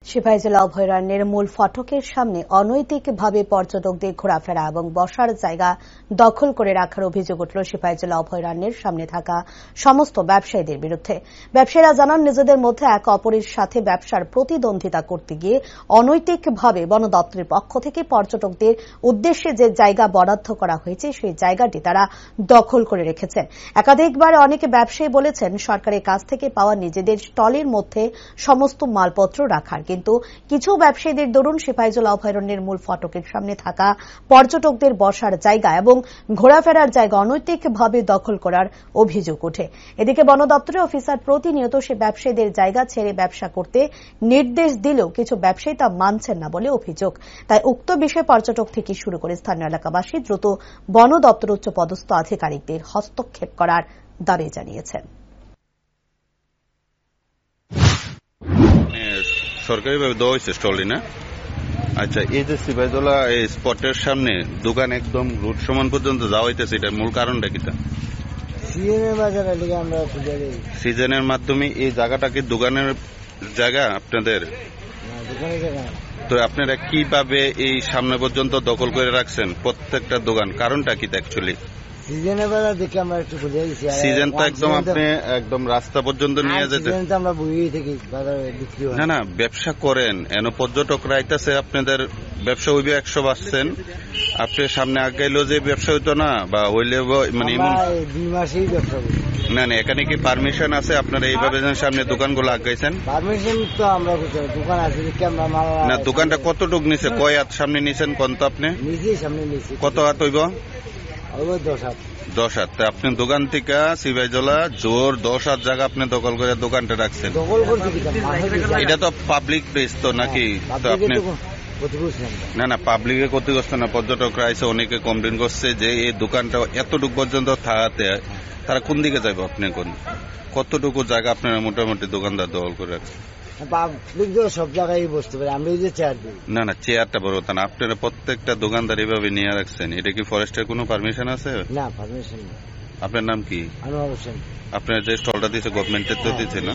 সিপাহী জেলা অভয়ারণ্যের মূল ফটকের সামনে অনৈতিকভাবে পর্যটকদের ঘোরাফেরা এবং বসার জায়গা দখল করে রাখার অভিযোগ উঠল সিপাহী জেলা অভয়ারণ্যের সামনে থাকা সমস্ত ব্যবসায়ীদের বিরুদ্ধে। ব্যবসায়ীরা জানান, নিজেদের মধ্যে একে অপরের সাথে ব্যবসার প্রতিদ্বন্দ্বিতা করতে গিয়ে অনৈতিকভাবে বন দপ্তরের পক্ষ থেকে পর্যটকদের উদ্দেশ্যে যে জায়গা বরাদ্দ করা হয়েছে সেই জায়গাটি তারা দখল করে রেখেছেন। একাধিকবার অনেকে ব্যবসায়ী বলেছেন, সরকারের কাছ থেকে পাওয়া নিজেদের স্টলের মধ্যে সমস্ত মালপত্র রাখার, কিন্তু কিছু ব্যবসায়ীদের দরুন সিপাহী জেলা অভয়ারণ্যের মূল ফটকের সামনে থাকা পর্যটকদের বসার জায়গা এবং ঘোরাফেরার জায়গা অনৈতিকভাবে দখল করার অভিযোগ ওঠে। এদিকে বন দপ্তরের অফিসার প্রতিনিয়ত সে ব্যবসায়ীদের জায়গা ছেড়ে ব্যবসা করতে নির্দেশ দিলেও কিছু ব্যবসায়ী তা মানছেন না বলে অভিযোগ। তাই উক্ত বিষয়ে পর্যটক থেকে শুরু করে স্থানীয় এলাকাবাসী দ্রুত বন দপ্তর উচ্চপদস্থ আধিকারিকদের হস্তক্ষেপ করার দাবি জানিয়েছেন। সরকারিভাবে দেওয়া হয়েছে স্টলটি না? আচ্ছা, এই যে সিপাহীজলা এই স্পটের সামনে দোকান একদম রোড সমান পর্যন্ত যাওয়া হইতেছে, এটার মূল কারণটা কিটা? সিজনের মাধ্যমে এই জায়গাটা কি দোকানের জায়গা আপনাদের? তো আপনারা কিভাবে এই সামনে পর্যন্ত দখল করে রাখছেন প্রত্যেকটা দোকান? কারণটা কি অ্যাকচুয়ালি? সিজনের বেলা দেখে আমরা একটু বুঝে গেছি। সিজন তো একদম আপনি একদম রাস্তা পর্যন্ত নিয়ে যেতে। আমরা বুঝেই থাকি বাজারে বিক্রি হয়। না ব্যবসা করেন, এন পর্যটকরা আইতাছে, আপনাদের ব্যবসা হইবে 100 বাড়ছেন, আপনি সামনে আগাইলেও যে ব্যবসা হইতো না বা হইলে মানে 2 মাসেই ব্যবসা করি। না এখানে কি পারমিশন আছে আপনারা এইভাবে সামনে দোকানগুলো আগাইছেন? পারমিশন তো আমরা দোকান আছে না, দোকানটা কতটুক নিচে, কয় হাত সামনে নিছেন কোন তো আপনি? নিজেই সামনে নিয়েছি। কত হাত হইব? 10 হাত। আপনি দোকান থেকে সিপাহীজলা জোর 10 হাত জায়গা আপনি দখল করে দোকানটা রাখছেন। এটা তো পাবলিক প্লেস তো নাকি? তো আপনি না পাবলিকে ক্ষতিগ্রস্ত না, পর্যটকরা এসে অনেকে কমপ্লেন করছে যে এই দোকানটা এতটুকু পর্যন্ত থাকাতে তারা কোন দিকে যাইব? আপনি কোন কতটুকু জায়গা আপনারা মোটামুটি দোকানদার দখল করে রাখছেন? পাবলিক তো সব জায়গায় বসতে পারে, আমরা এই যে চেয়ার দিই। না চেয়ারটা বড় কথা না, আপনারা প্রত্যেকটা দোকানদার এভাবে নিয়ে রাখছেন, এটা কি ফরেস্টের কোনো পারমিশন আছে? না, পারমিশন নেই। আপনার নাম কি? আনোয়ার হোসেন। আপনার যে স্টলটা দিয়েছে গভর্নমেন্টের তো দিচ্ছে না?